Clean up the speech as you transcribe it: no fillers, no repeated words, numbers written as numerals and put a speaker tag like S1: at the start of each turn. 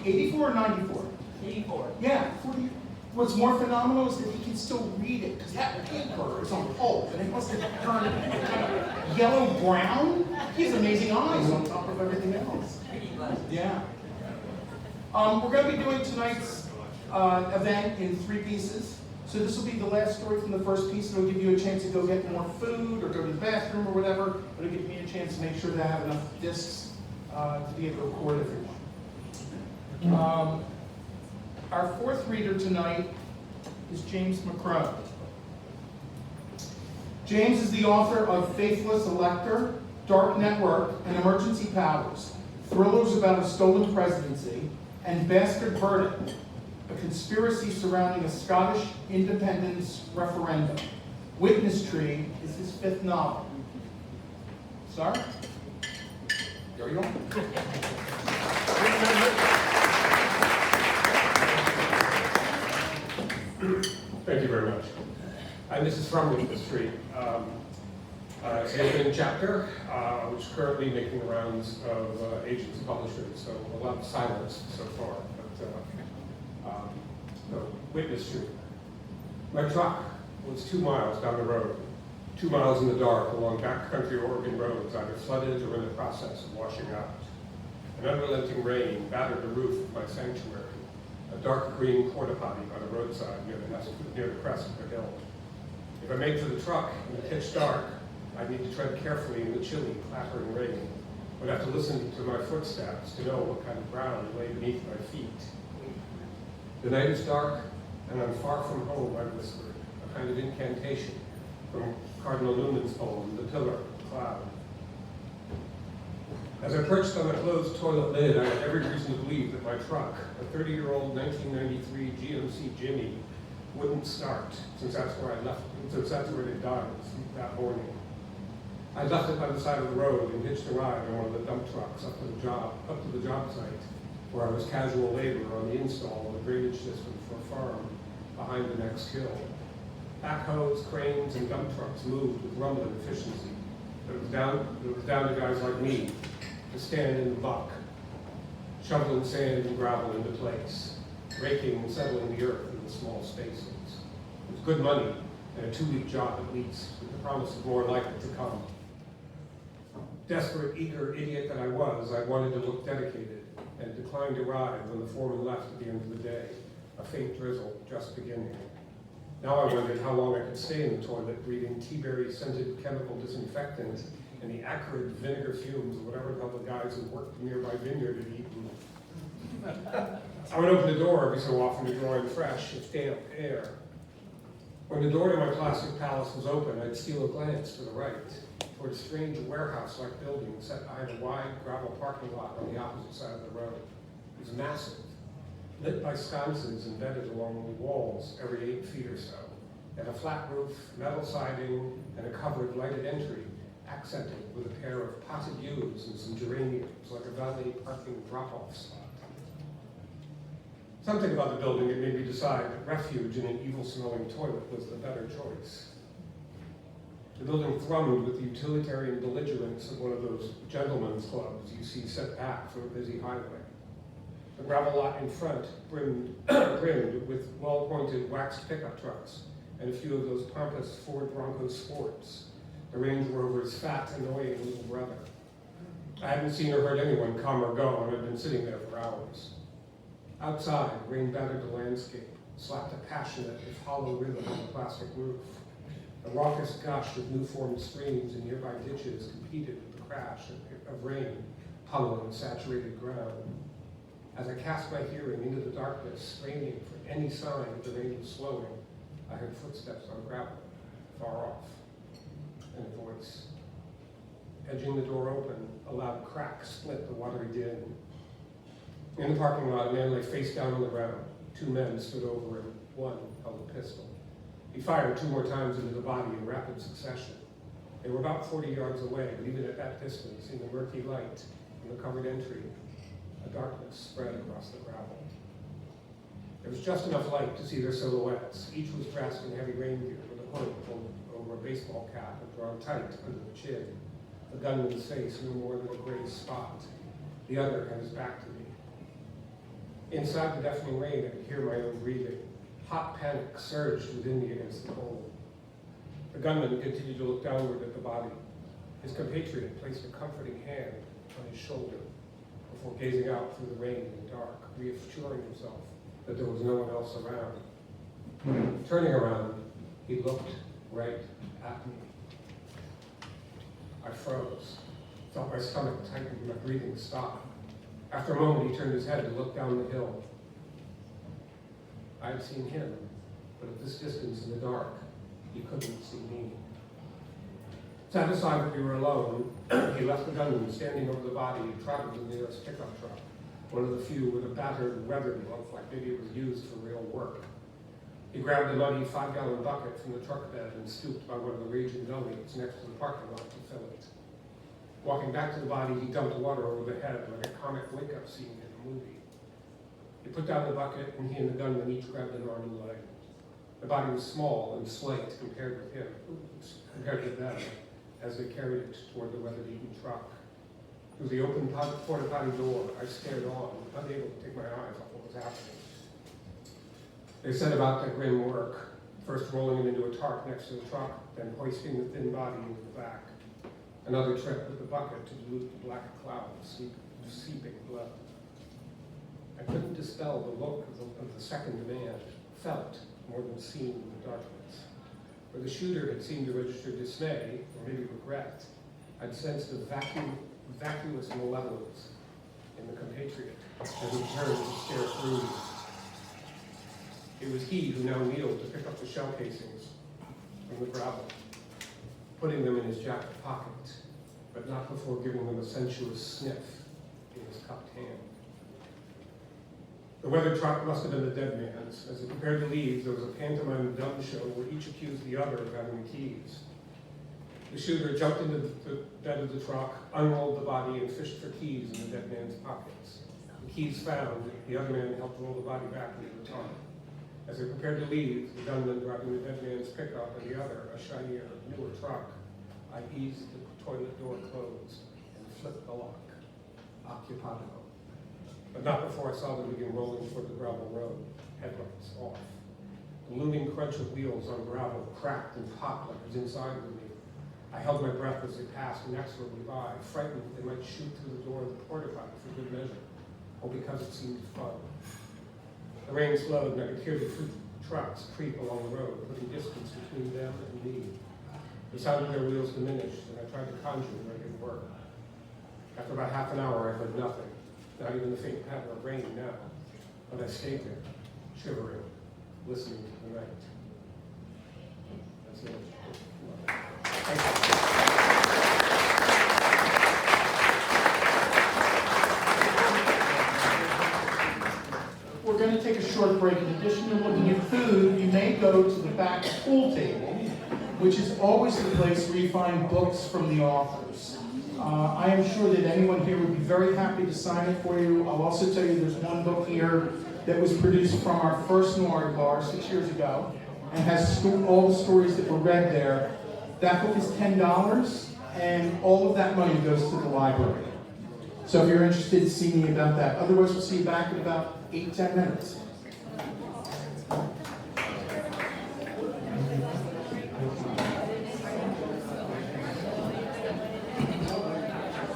S1: 84 or 94?
S2: 84.
S1: Yeah, 40. What's more phenomenal is that he can still read it, because that paper is on pulp, and it must have turned kind of yellow-brown. He has amazing eyes on top of everything else. Yeah. We're going to be doing tonight's event in 3 pieces. So this will be the last story from the first piece. It'll give you a chance to go get more food or go to the bathroom or whatever. It'll give me a chance to make sure that I have enough discs to be able to record everyone. Our 4th reader tonight is James McCrone. James is the author of Faithless Elector, Dark Network, and Emergency Powers, thrillers about a stolen presidency, and Bastard Verdict, a conspiracy surrounding a Scottish independence referendum. Witness Tree is his 5th novel. Sorry? There you go.
S3: Thank you very much. This is from Witness Tree. It's the opening chapter, which is currently making the rounds of agents and publishers, so a lot of silence so far. But Witness Tree. My truck was 2 miles down the road, 2 miles in the dark along backcountry Oregon roads, either flooded or in the process of washing out. An unrelenting rain battered the roof of my sanctuary, a dark green porta potty by the roadside near the crest of the hill. If I made for the truck in the pitch dark, I'd need to tread carefully in the chilly, clattering rain. I'd have to listen to my footsteps to know what kind of ground lay beneath my feet. The night is dark, and I'm far from home, I whispered, a kind of incantation from Cardinal Newman's poem, The Pillar of the Cloud. As I perched on the closed toilet lid, I had every reason to believe that my truck, a 30-year-old 1993 GMC Jimmy, wouldn't start, since that's where it died that morning. I left it by the side of the road and hitched a ride on one of the dump trucks up to the job site, where I was casual labor on the install of a drainage system for a farm behind the next hill. Backhoes, cranes, and dump trucks moved with rumbling efficiency, but it was down to guys like me to stand in the buck, shoveling sand and gravel into place, raking and settling the earth in the small spaces. It was good money and a 2-week job at least, with the promise of more like it to come. Desperate, eager idiot that I was, I wanted to look dedicated and declined to ride when the foreman left at the end of the day, a faint drizzle just beginning. Now I wondered how long I could stay in the toilet breathing tea-berry-scented chemical disinfectant and the acrid vinegar fumes of whatever the hell the guys who worked the nearby vineyard had eaten. I would open the door every so often to draw in fresh, damp air. When the door to my plastic palace was open, I'd steal a glance to the right, toward a strange warehouse-like building set behind a wide gravel parking lot on the opposite side of the road. It was massive, lit by sconces embedded along the walls every 8 feet or so, and a flat roof, metal siding, and a covered lighted entry, accented with a pair of potted yews and some geraniums, like a valet parking drop-off spot. Something about the building had made me decide that refuge in an evil-smelling toilet was the better choice. The building thrummed with the utilitarian belligerence of one of those gentlemen's clubs you see set back from a busy highway. The gravel lot in front brimmed with well-pointed waxed pickup trucks and a few of those pompous Ford Bronco Sports, the Range Rover's fat, annoying little brother. I hadn't seen or heard anyone come or go, and I'd been sitting there for hours. Outside, rain battered the landscape, slapped a passionate, if hollow rhythm on the plastic roof. A raucous gush of new-formed streams in nearby ditches competed with the crash of rain pummeling saturated ground. As I cast my hearing into the darkness, straining for any sign that the rain was slowing, I heard footsteps on gravel, far off, and a voice. Edging the door open, a loud crack split the watery din. In the parking lot, a man lay face down on the ground. 2 men stood over him. One held a pistol. He fired 2 more times into the body in rapid succession. They were about 40 yards away, but even at that distance, in the murky light from the covered entry, a darkness spread across the gravel. There was just enough light to see their silhouettes. Each was dressed in heavy rain gear with a hood pulled over a baseball cap and drawn tight under the chin. The gunman's face no more than a gray spot. The other had his back to me. Inside the deafening rain, I could hear my own breathing. Hot panic surged within me against the cold. The gunman continued to look downward at the body. His compatriot placed a comforting hand on his shoulder before gazing out through the rain and dark, reassuring himself that there was no one else around. Turning around, he looked right at me. I froze, felt my stomach tighten and my breathing stop. After a moment, he turned his head to look down the hill. I had seen him, but at this distance in the dark, he couldn't see me. Satisfied that we were alone, he left the gunman standing over the body and trotted to the nearest pickup truck, one of the few with a battered, weathered look like maybe it was used for real work. He grabbed a muddy 5-gallon bucket from the truck bed and stooped by one of the raging gullies next to the parking lot to fill it. Walking back to the body, he dumped water over the head like a comic wake-up scene in a movie. He put down the bucket, and he and the gunman each grabbed an arm and leg. The body was small and slight compared with them, as they carried it toward the weather-beaten truck. Through the open porta potty door, I stared on, unable to take my eyes off what was happening. They set about their grim work, first rolling him into a tarp next to the truck, then hoisting the thin body into the back. Another trip with the bucket to dilute the black cloud of seeping blood. I couldn't dispel the look of the second man, felt more than seen in the darkness. Where the shooter had seemed to register dismay, or maybe regret, I'd sensed a vacuous malevolence in the compatriot as he turned to stare through me. It was he who now kneeled to pick up the shell casings from the gravel, putting them in his jacket pocket, but not before giving them a sensuous sniff in his cupped hand. The weather truck must have been the dead man's. As they prepared to leave, there was a pantomime dumb show where each accused the other of having the keys. The shooter jumped into the bed of the truck, unrolled the body, and fished for keys in the dead man's pockets. The keys found, the other man helped roll the body back into the tarp. As they prepared to leave, the gunman driving the dead man's pickup and the other, a shinier, newer truck, I eased the toilet door closed and flipped the lock. Occupado. But not before I saw them begin rolling toward the gravel road, headlights off. The looming crunch of wheels on gravel cracked and popped like it was inside of me. I held my breath as they passed inexorably by, frightened that they might shoot through the door of the porta potty for good measure, or because it seemed fun. The rain slowed and I could hear the trucks creep along the road, putting distance between them and me. The sound of their wheels diminished, and I tried to conjure where they were. After about half an hour, I heard nothing. Not even the faint patter of rain now, but I stayed there, shivering, listening to the night. That's it. Thank
S1: We're going to take a short break. In addition to looking at food, you may go to the back pool table, which is always the place where you find books from the authors. I am sure that anyone here would be very happy to sign it for you. I'll also tell you there's one book here that was produced from our first Noir bar 6 years ago and has all the stories that were read there. That book is $10, and all of that money goes to the library. So if you're interested, see me about that. Otherwise, we'll see you back in about 8-10 minutes.